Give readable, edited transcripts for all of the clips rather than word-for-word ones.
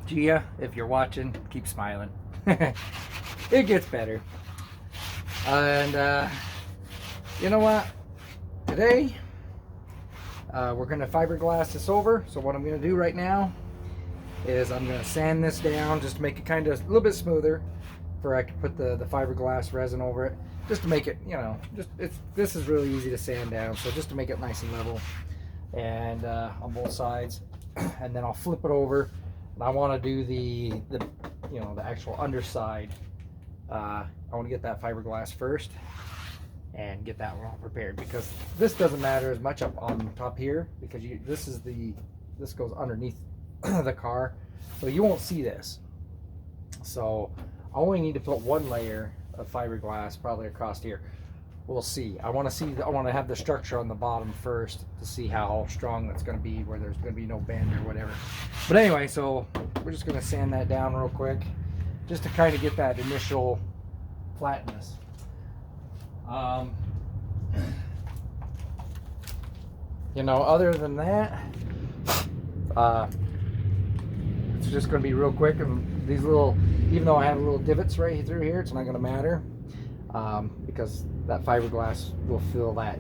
Gia, if you're watching, keep smiling. It gets better. And you know what? Today we're going to fiberglass this over. So what I'm going to do right now is I'm going to sand this down just to make it kind of a little bit smoother, where I can put the fiberglass resin over it, just to make it, you know, this is really easy to sand down, so just to make it nice and level, and on both sides. And then I'll flip it over, and I want to do the you know, the actual underside. I want to get that fiberglass first and get that one all prepared, because this doesn't matter as much up on top here, because this goes underneath the car, so you won't see this. So I only need to put one layer of fiberglass probably across here. We'll see. I want to have the structure on the bottom first to see how strong that's going to be, where there's going to be no bend or whatever. But anyway, so we're just going to sand that down real quick, just to kind of get that initial flatness. You know, other than that, it's just going to be real quick. And these little, even though I have little divots right through here, it's not going to matter, because that fiberglass will fill that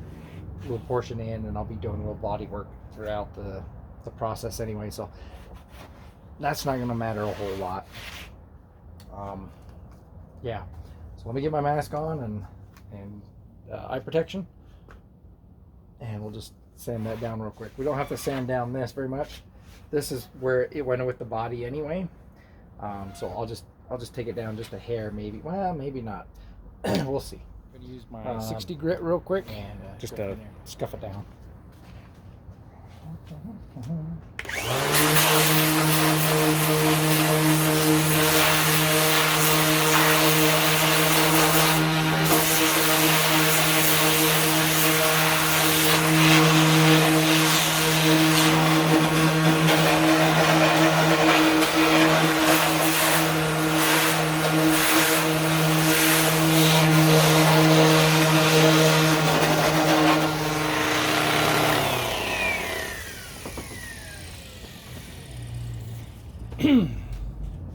little portion in, and I'll be doing a little body work throughout the process anyway, so that's not going to matter a whole lot. Yeah, so let me get my mask on and eye protection, and we'll just sand that down real quick. We don't have to sand down this very much. This is where it went with the body anyway, so I'll just take it down just a hair, maybe. Well, maybe not. We'll see. I'm gonna use my 60 grit real quick and just to scuff it down.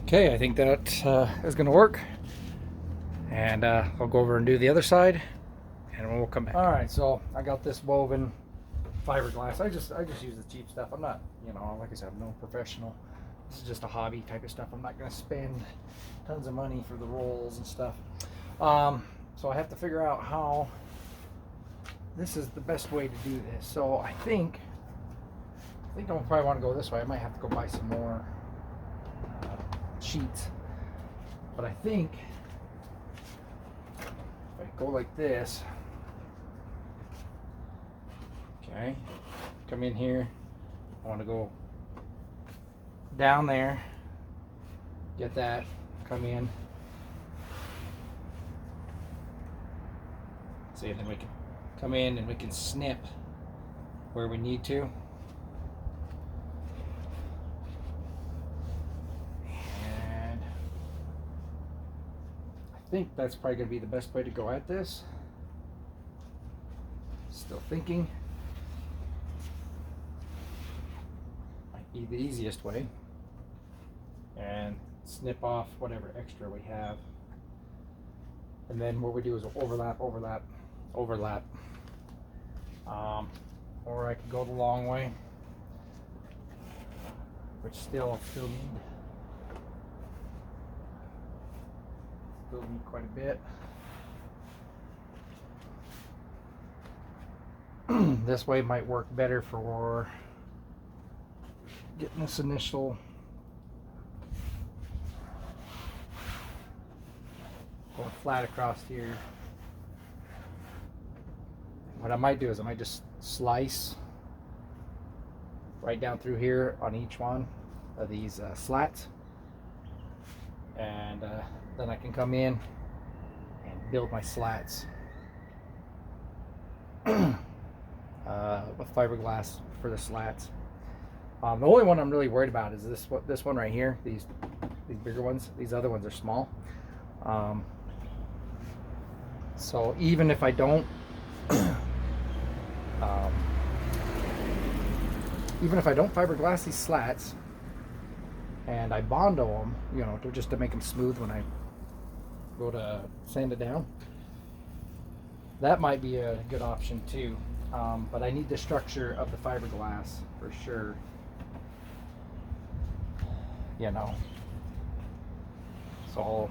Okay, I think that is going to work, and I'll go over and do the other side, and we'll come back. All right, so I got this woven fiberglass. I just use the cheap stuff. I'm not, you know, like I said, I'm no professional. This is just a hobby type of stuff. I'm not going to spend tons of money for the rolls and stuff. So I have to figure out how this is the best way to do this. So I think I'll probably want to go this way. I might have to go buy some more sheets, but I think if I go like this, okay, come in here, I want to go down there, get that, come in, see, and then we can come in and we can snip where we need to. I think that's probably going to be the best way to go at this. Still thinking. Might be the easiest way. And snip off whatever extra we have. And then what we do is overlap. Or I could go the long way, which still need quite a bit. This way might work better for getting this initial going flat across here. What I might do is I might just slice right down through here on each one of these slats, and then I can come in and build my slats with fiberglass for the slats. The only one I'm really worried about is this one right here. These bigger ones. These other ones are small. So even if I don't fiberglass these slats, and I Bondo them, you know, just to make them smooth when I go to sand it down. That might be a good option too, but I need the structure of the fiberglass for sure, you know. So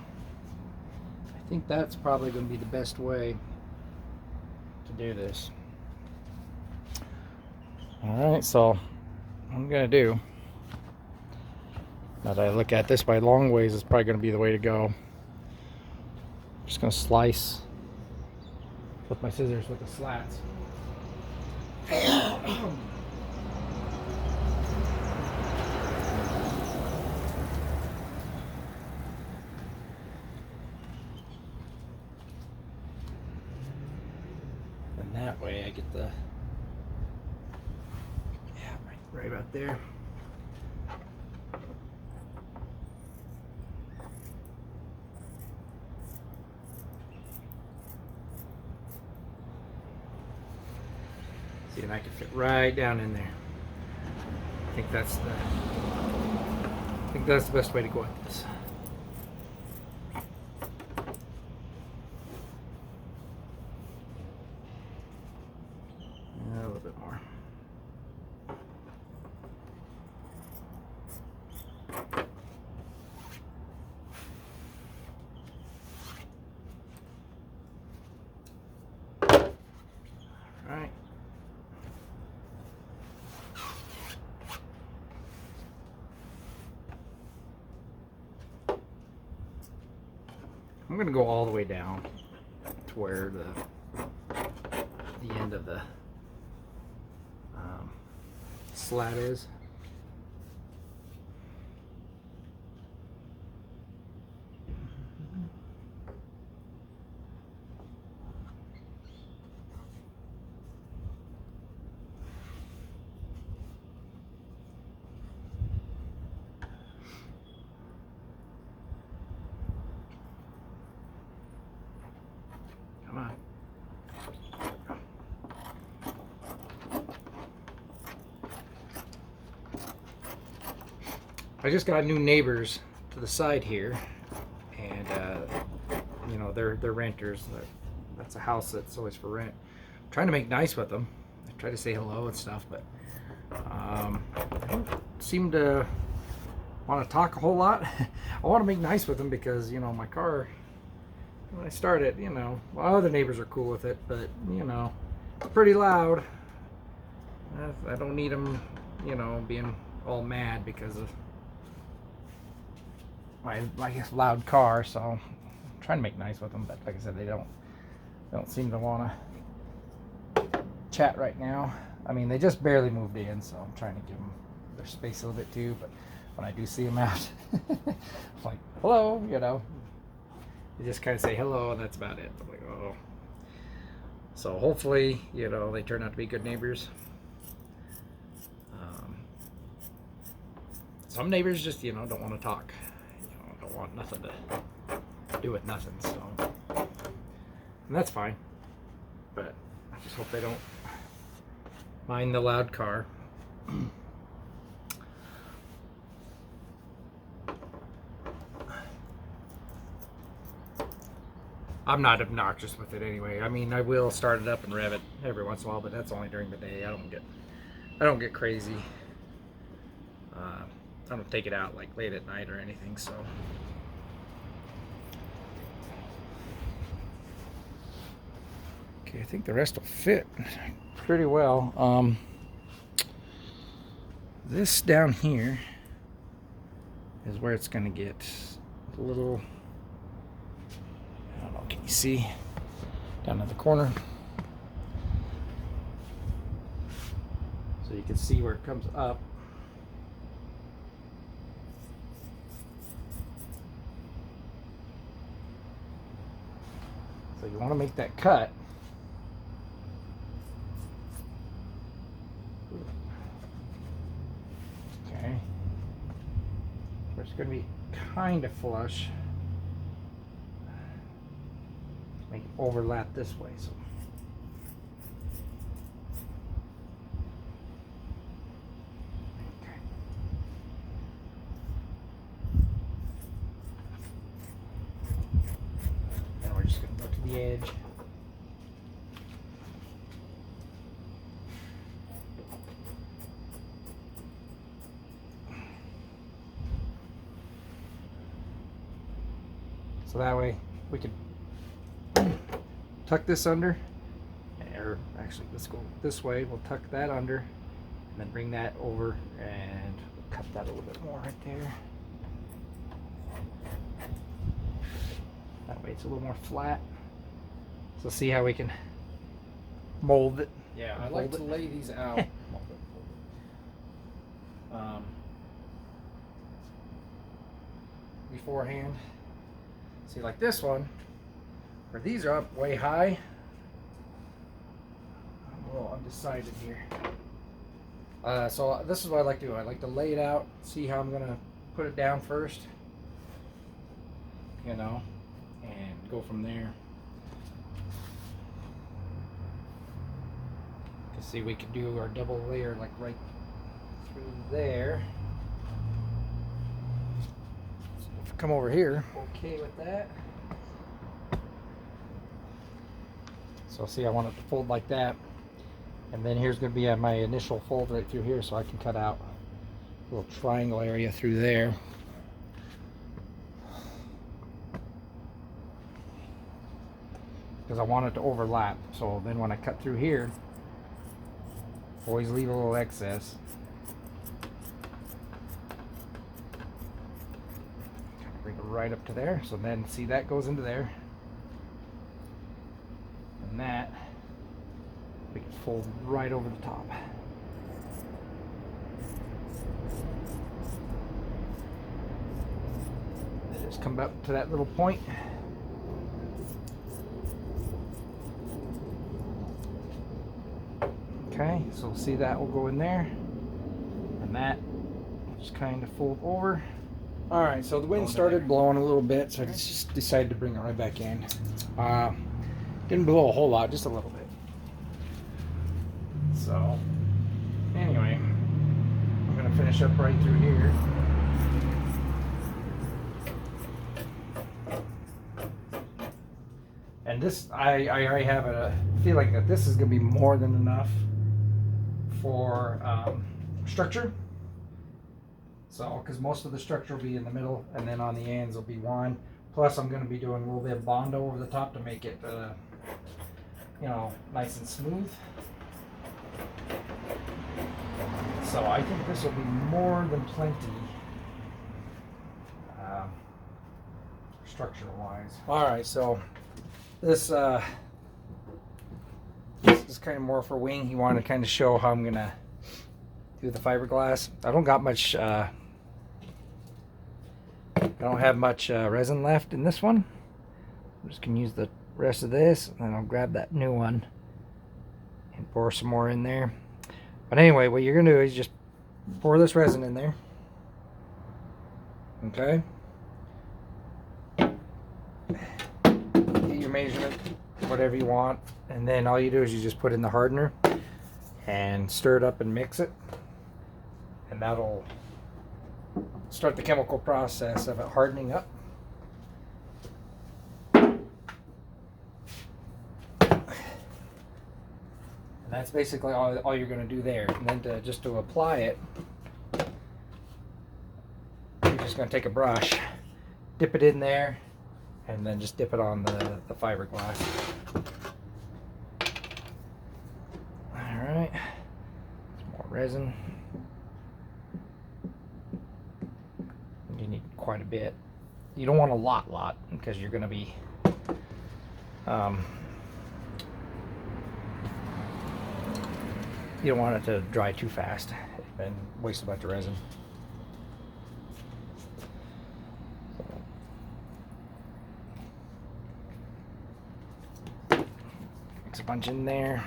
I think that's probably going to be the best way to do this. Alright, so what I'm going to do, now that I look at this by long ways, is probably going to be the way to go. I'm just going to slice with my scissors with the slats. And that way I get the, right about there. See, and I can fit right down in there. I think that's the best way to go at this. A little bit more. Right. I'm going to go all the way down to where the end of the slat is. Come on. I just got new neighbors to the side here, and you know, they're renters. That's a house that's always for rent. I'm trying to make nice with them. I try to say hello and stuff, but they don't seem to want to talk a whole lot. I want to make nice with them because, you know, my car, when I start it, you know, well, other neighbors are cool with it, but, you know, it's pretty loud. I don't need them, you know, being all mad because of my loud car. So I'm trying to make nice with them, but like I said, they don't seem to want to chat right now. I mean, they just barely moved in, so I'm trying to give them their space a little bit too. But when I do see them out, I'm like, hello, you know. You just kind of say hello, and that's about it. I'm like, oh. So hopefully, you know, they turn out to be good neighbors. Some neighbors just, you know, don't want to talk. You know, don't want nothing to do with nothing. So, and that's fine. But I just hope they don't mind the loud car. I'm not obnoxious with it anyway. I mean, I will start it up and rev it every once in a while, but that's only during the day. I don't get crazy. I don't take it out like late at night or anything. So, okay, I think the rest will fit pretty well. This down here is where it's going to get a little. I don't know, can you see down at the corner? So you can see where it comes up. So you want to make that cut. Okay. So it's going to be kind of flush. Make it overlap this way. So okay. the edge. So that way we can tuck this under, or actually let's go this way. We'll tuck that under and then bring that over and cut that a little bit more right there. That way it's a little more flat. So see how we can mold it. Yeah, I like to lay these out. Beforehand. See, like this one, where these are up way high. I'm a little undecided here. So this is what I like to do. I like to lay it out, see how I'm gonna put it down first, you know, and go from there. You see, we could do our double layer like right through there. Come over here. Okay with that. So see, I want it to fold like that, and then here's going to be my initial fold right through here, so I can cut out a little triangle area through there. Because I want it to overlap, so then when I cut through here, always leave a little excess. Bring it right up to there, so then see that goes into there, and that we can fold right over the top. And just come up to that little point. Okay, so see that will go in there, and that just kind of fold over. All right, so the wind started blowing a little bit, so I just decided to bring it right back in. Didn't blow a whole lot, just a little bit. So, anyway, I'm gonna finish up right through here. And this, I already have a feeling that this is gonna be more than enough for structure. So, because most of the structure will be in the middle, and then on the ends will be one. Plus, I'm going to be doing a little bit of Bondo over the top to make it, you know, nice and smooth. So, I think this will be more than plenty, structure-wise. All right, so this is kind of more for wing. He wanted to kind of show how I'm going to do the fiberglass. I don't got much. I don't have much resin left in this one. I'm just gonna use the rest of this, and then I'll grab that new one and pour some more in there. But anyway, what you're gonna do is just pour this resin in there. Okay. Get your measurement, whatever you want, and then all you do is you just put in the hardener and stir it up and mix it, and that'll start the chemical process of it hardening up. And that's basically all you're going to do there. And then just to apply it, you're just going to take a brush, dip it in there, and then just dip it on the fiberglass. Alright, some more resin. You need quite a bit. You don't want a lot because you're going to be you don't want it to dry too fast and waste a bunch of resin. Mix a bunch in there,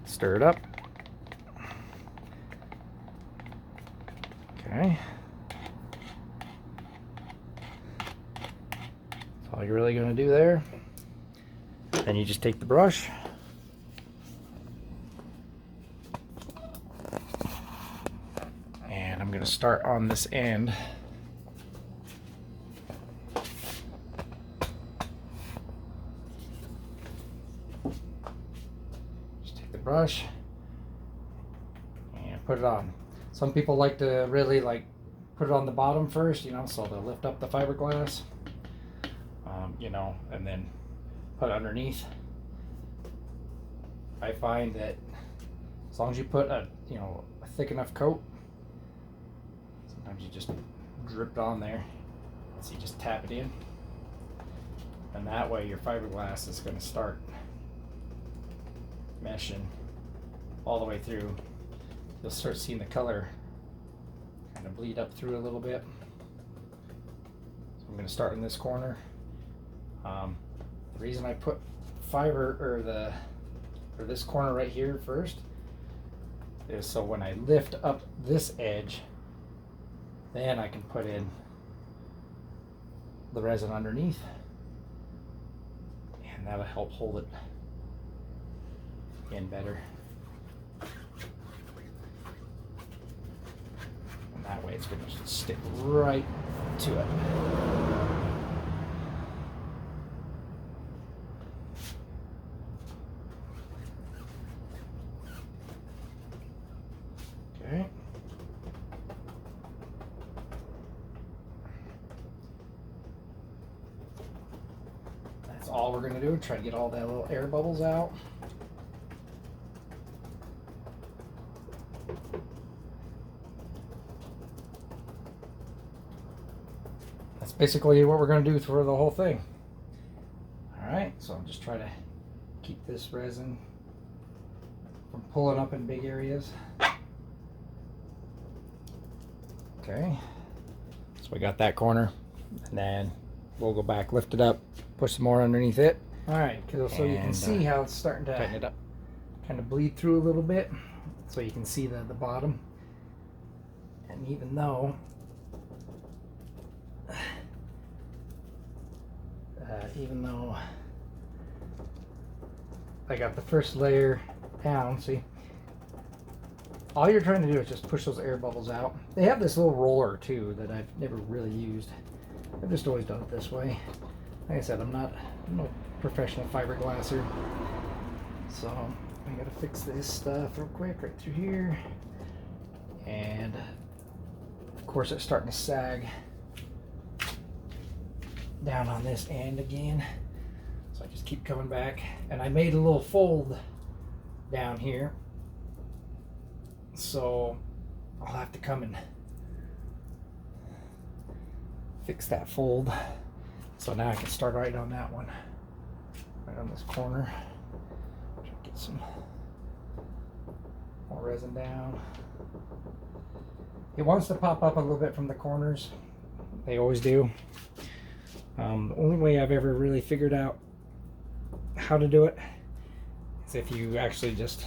stir it up. Okay. All you're really going to do there. Then you just take the brush and I'm going to start on this end. brush and put it on. Some people like to really like put it on the bottom first, you know, so they'll lift up the fiberglass, you know, and then put it underneath. I find that as long as you put a, you know, a thick enough coat, sometimes you just drip it on there, so you just tap it in, and that way your fiberglass is going to start meshing all the way through. You'll start seeing the color kind of bleed up through a little bit. So I'm going to start in this corner. The reason I put fiber or this corner right here first is so when I lift up this edge, then I can put in the resin underneath, and that'll help hold it in better. And that way it's going to stick right to it. Okay. That's all we're going to do. Try to get all that little air bubbles out. That's basically what we're going to do for the whole thing. Alright, so I'm just trying to keep this resin from pulling up in big areas. Okay, so we got that corner, and then we'll go back, lift it up, push some more underneath it. Alright, so you can see how it's starting to tighten it up, kind of bleed through a little bit, so you can see the bottom. And even though I got the first layer down, see, all you're trying to do is just push those air bubbles out. They have this little roller too that I've never really used. I've just always done it this way. Like I said, I'm no professional fiberglasser, so I gotta fix this stuff real quick right through here. And of course it's starting to sag down on this end again, so I just keep coming back, and I made a little fold down here, so I'll have to come and fix that fold. So now I can start right on that one, right on this corner. Try to get some more resin down. It wants to pop up a little bit from the corners. They always do. The only way I've ever really figured out how to do it is if you actually just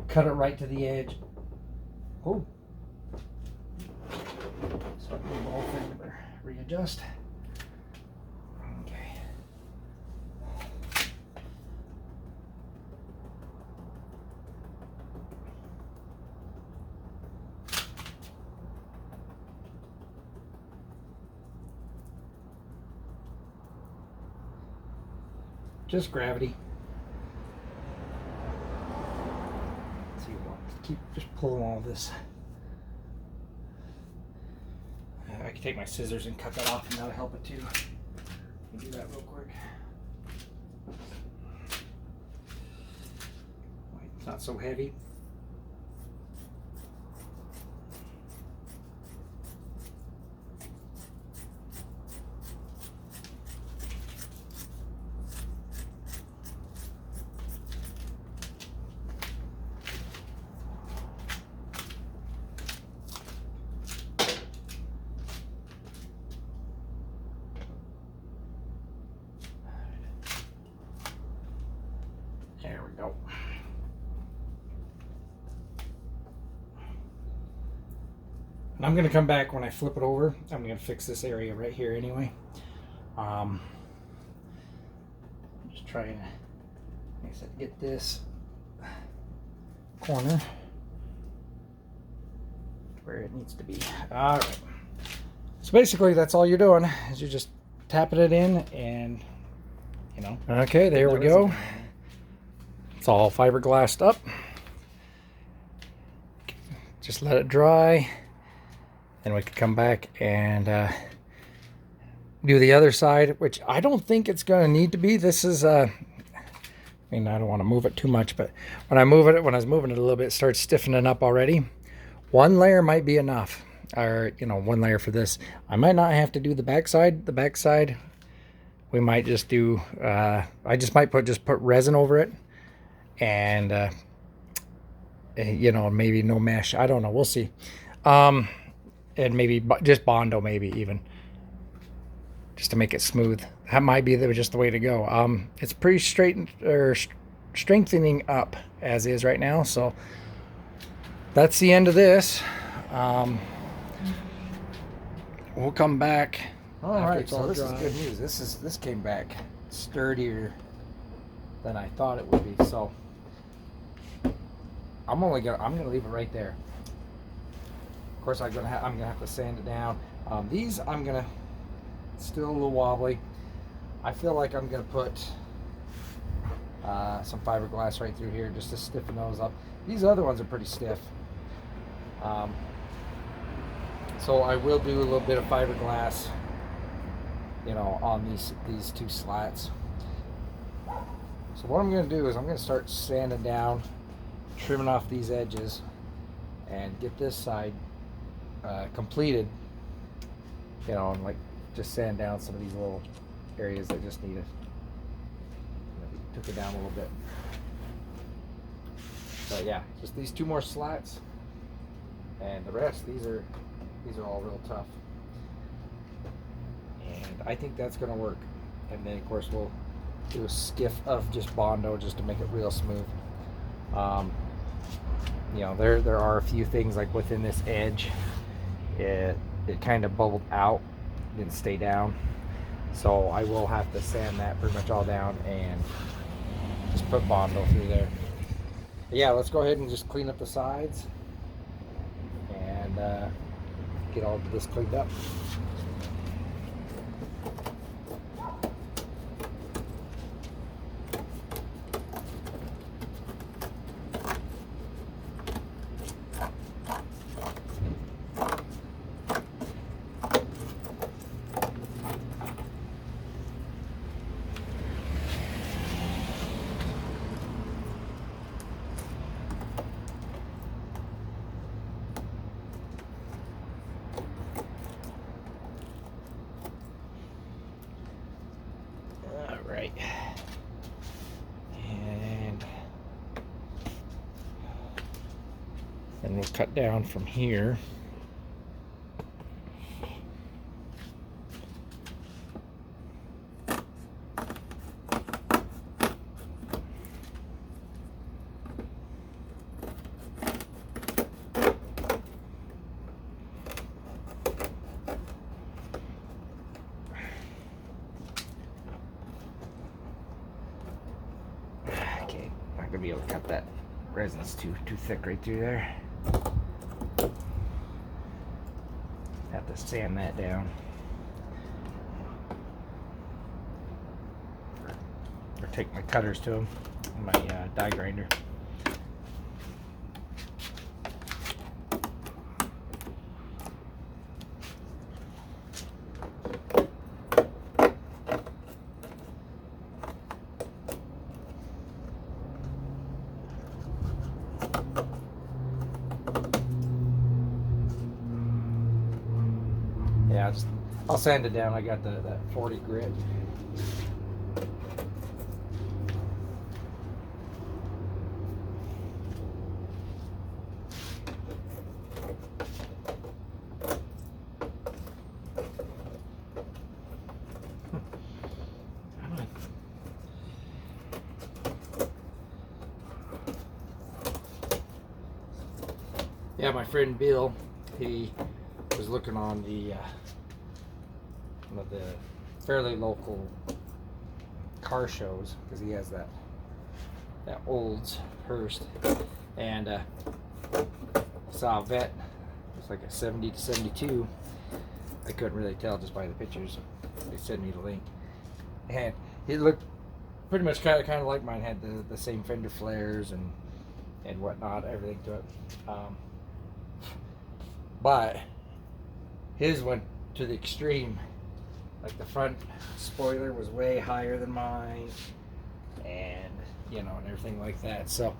cut it right to the edge. Oh, start the whole thing to readjust. Okay. Just gravity. So you want to keep just pulling all this. I can take my scissors and cut that off, and that'll help it too. Let me do that real quick. It's not so heavy. There we go. And I'm going to come back when I flip it over. I'm going to fix this area right here anyway. I'm just trying to, like I said, get this corner where it needs to be. All right. So basically that's all you're doing is you're just tapping it in and you know. Okay, there we go. It's all fiberglassed up. Just let it dry. Then we can come back and do the other side, which I don't think it's going to need to be. This is, I mean, I don't want to move it too much, but when I was moving it a little bit, it starts stiffening up already. One layer might be enough, or, you know, one layer for this. I might not have to do the backside. The backside, we might just do, I just might put resin over it, and, you know, maybe no mesh. I don't know. We'll see. And maybe just Bondo, maybe even, just to make it smooth. That might be just the way to go. It's pretty strengthening up as is right now. So that's the end of this. We'll come back. All right, so this is good news. This came back sturdier than I thought it would be. So I'm gonna leave it right there. Of course, I'm gonna have to sand it down. These still a little wobbly. I feel like I'm gonna put some fiberglass right through here just to stiffen those up. These other ones are pretty stiff. So I will do a little bit of fiberglass, you know, on these two slats. So what I'm gonna do is I'm gonna start sanding down, trimming off these edges, and get this side completed, you know, and like just sand down some of these little areas that just need it. Took it down a little bit. But yeah, just these two more slats, and the rest, these are all real tough. And I think that's gonna work. And then of course we'll do a skiff of just Bondo just to make it real smooth. You know, there are a few things like within this edge, it kind of bubbled out, didn't stay down, so I will have to sand that pretty much all down and just put Bondo through there. But yeah, let's go ahead and just clean up the sides and get all of this cleaned up. Right, and then we'll cut down from here. Be able to cut that resin's too thick right through there. Have to sand that down, or take my cutters to them, my die grinder. Yeah, I'll sand it down. I got that 40 grit. Yeah, my friend Bill, he was looking on the one of the fairly local car shows, because he has that Olds Hearst, and saw a Vette. It's like a 70 to 72. I couldn't really tell just by the pictures. They sent me the link, and it looked pretty much kind of like mine, had the same fender flares and whatnot, everything to it. But his went to the extreme. Like the front spoiler was way higher than mine, and you know, and everything like that. So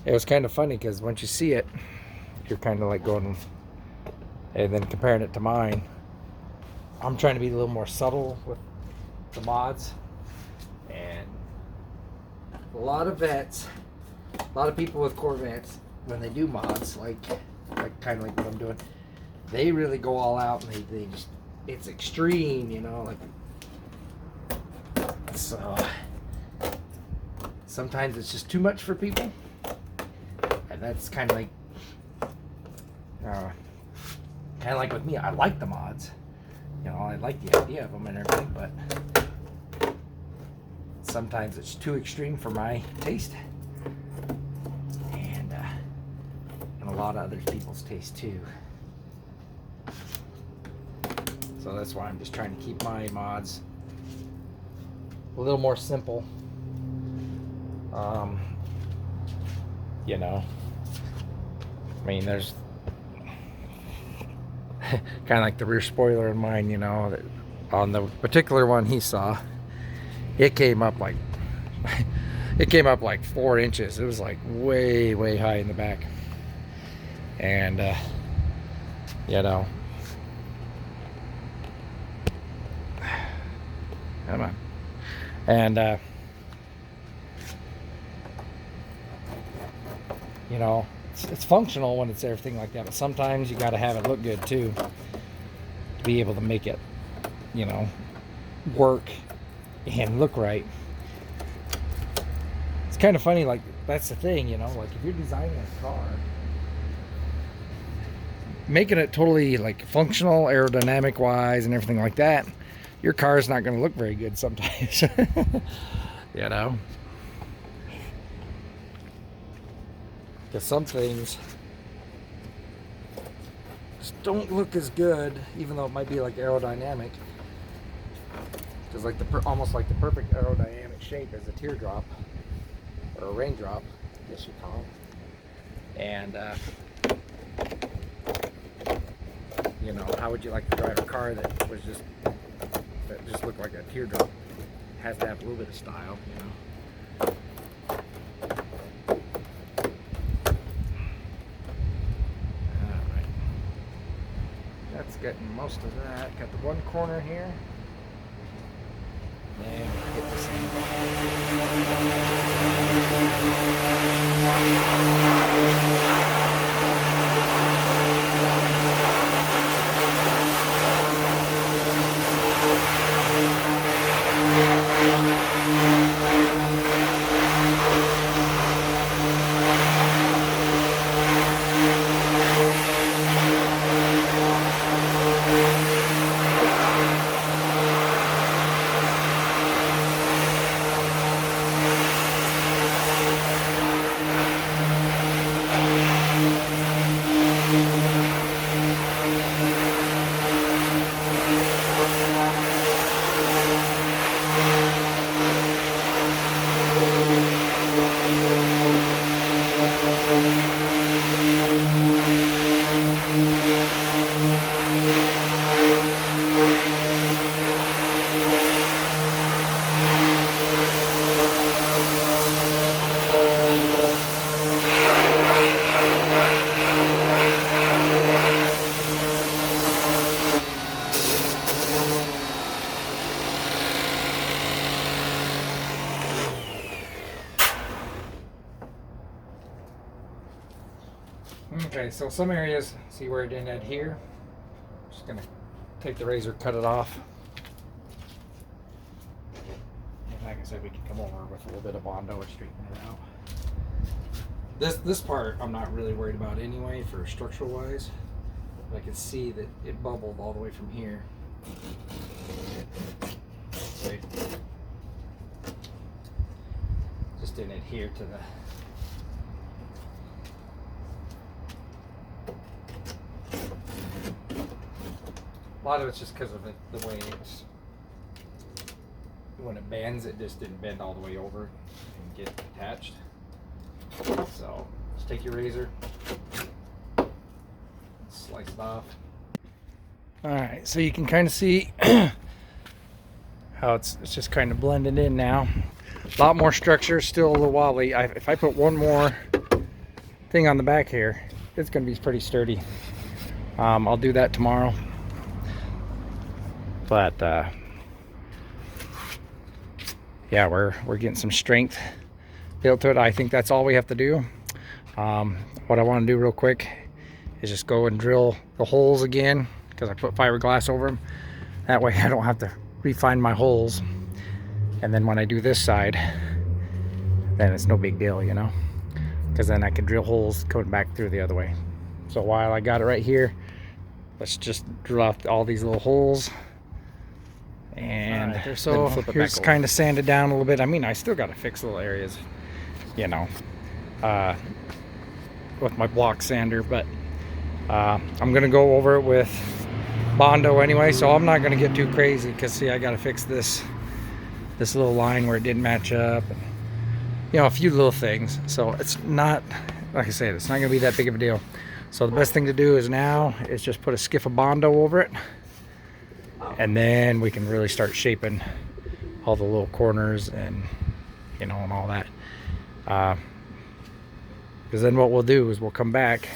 it was kind of funny because once you see it, you're kind of like going, and then comparing it to mine. I'm trying to be a little more subtle with the mods, and a lot of vets, a lot of people with Corvettes, when they do mods, like kind of like what I'm doing, they really go all out, and they just, it's extreme, you know, like, so sometimes it's just too much for people, and that's kind of like with me. I like the mods, you know, I like the idea of them and everything, but sometimes it's too extreme for my taste, and a lot of other people's taste too. So that's why I'm just trying to keep my mods a little more simple. You know, I mean, there's kind of like the rear spoiler in mine, you know, that on the particular one he saw, it came up like it came up like 4 inches. It was like way high in the back, and you know, come on, and you know, it's functional when it's everything like that, but sometimes you got to have it look good too, to be able to make it, you know, work and look right. It's kind of funny, like, that's the thing, you know, like if you're designing a car, making it totally like functional, aerodynamic wise and everything like that, your car is not going to look very good sometimes. You know, because some things just don't look as good, even though it might be like aerodynamic. Because like almost like the perfect aerodynamic shape is a teardrop or a raindrop, I guess you call it. And you know, how would you like to drive a car that was just looked like a teardrop? It has to have a little bit of style, you know. Getting most of that. Got the one corner here. And get the same. Okay, so some areas, see where it didn't adhere? I'm just gonna take the razor, cut it off. And like I said, we can come over with a little bit of Bondo and straighten it out. This part I'm not really worried about anyway for structural wise. I can see that it bubbled all the way from here. See? Just didn't adhere to the a lot of it's just because of the way it's when it bends, it just didn't bend all the way over and get attached. So just take your razor, slice it off. All right, so you can kind of see how it's just kind of blended in now. A lot more structure, still a little wobbly. If I put one more thing on the back here, it's going to be pretty sturdy. I'll do that tomorrow. But yeah, we're getting some strength built to it. I think that's all we have to do. What I want to do real quick is just go and drill the holes again, because I put fiberglass over them. That way I don't have to refine my holes. And then when I do this side, then it's no big deal, you know, because then I can drill holes coming back through the other way. So while I got it right here, let's just drill out all these little holes. And right, so here's kind of sanded down a little bit. I mean, I still got to fix little areas, you know, with my block sander, but I'm gonna go over it with Bondo anyway, so I'm not gonna get too crazy, because see, I got to fix this little line where it didn't match up, and, you know, a few little things. So it's not, like I said, it's not gonna be that big of a deal. So the best thing to do is now is just put a skiff of Bondo over it, and then we can really start shaping all the little corners and, you know, and all that. Because then what we'll do is we'll come back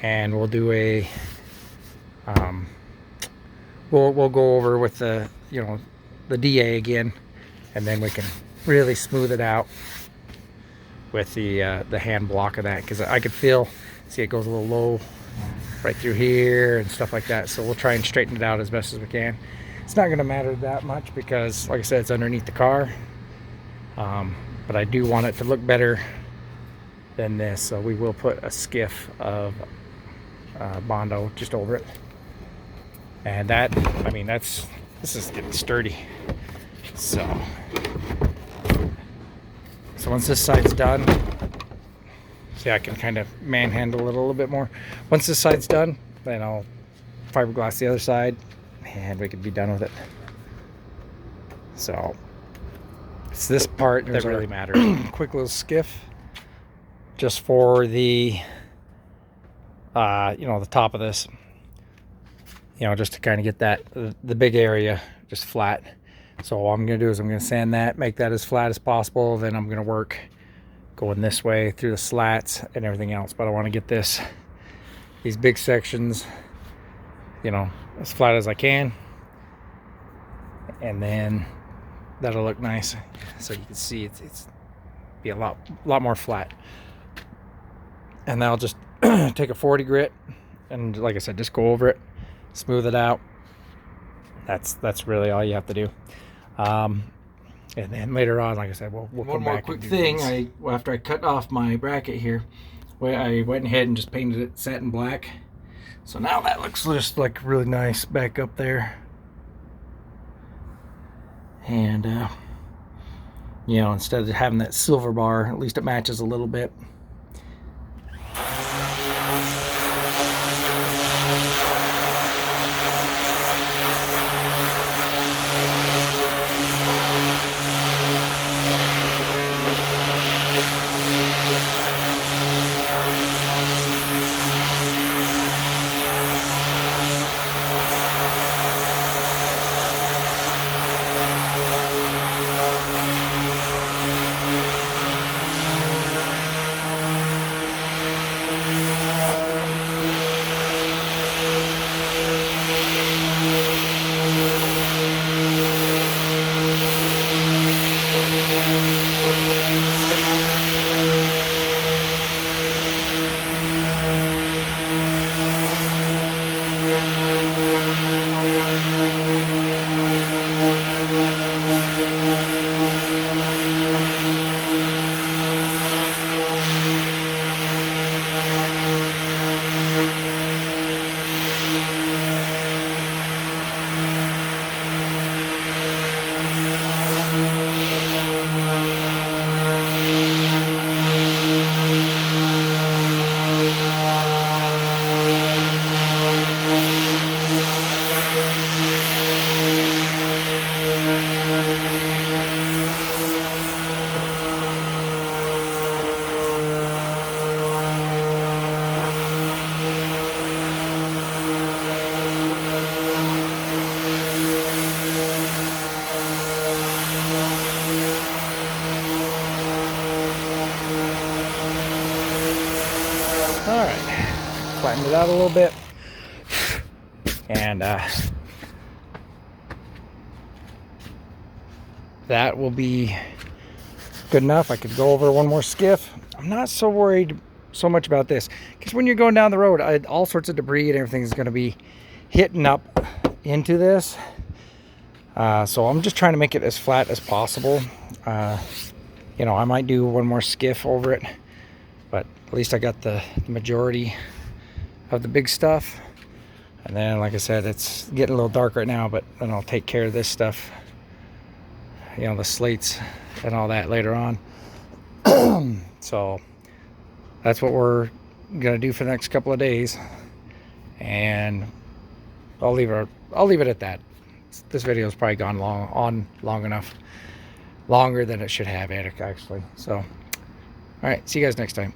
and we'll do a we'll go over with the, you know, the DA again, and then we can really smooth it out with the hand block of that, because I could feel, see, it goes a little low right through here and stuff like that. So we'll try and straighten it out as best as we can. It's not going to matter that much because, like I said, it's underneath the car, but I do want it to look better than this, so we will put a skiff of Bondo just over it. And that, I mean, this is getting sturdy. So once this side's done, see, I can kind of manhandle it a little bit more. Once this side's done, then I'll fiberglass the other side, and we could be done with it. So it's this part that really matters. Quick little skiff just for the you know, the top of this, you know, just to kind of get that the big area just flat. So all I'm gonna do is I'm gonna sand that, make that as flat as possible. Then I'm gonna work going this way through the slats and everything else. But I want to get these big sections, you know, as flat as I can, and then that'll look nice. So you can see it's be a lot more flat. And then I'll just take a 40 grit and, like I said, just go over it, smooth it out. That's really all you have to do. And then later on, like I said, we'll come back. One more quick thing. After I cut off my bracket here, I went ahead and just painted it satin black. So now that looks just like really nice back up there. And you know, instead of having that silver bar, at least it matches a little bit. straighten it out a little bit. And that will be good enough. I could go over one more skiff. I'm not so worried so much about this, because when you're going down the road, all sorts of debris and everything is going to be hitting up into this. So I'm just trying to make it as flat as possible. You know, I might do one more skiff over it, but at least I got the majority of the big stuff. And then, like I said, it's getting a little dark right now, but then I'll take care of this stuff, you know, the slates and all that later on. So that's what we're gonna do for the next couple of days, and I'll leave it at that. This video has probably gone long enough, longer than it should have, actually. So, all right, see you guys next time.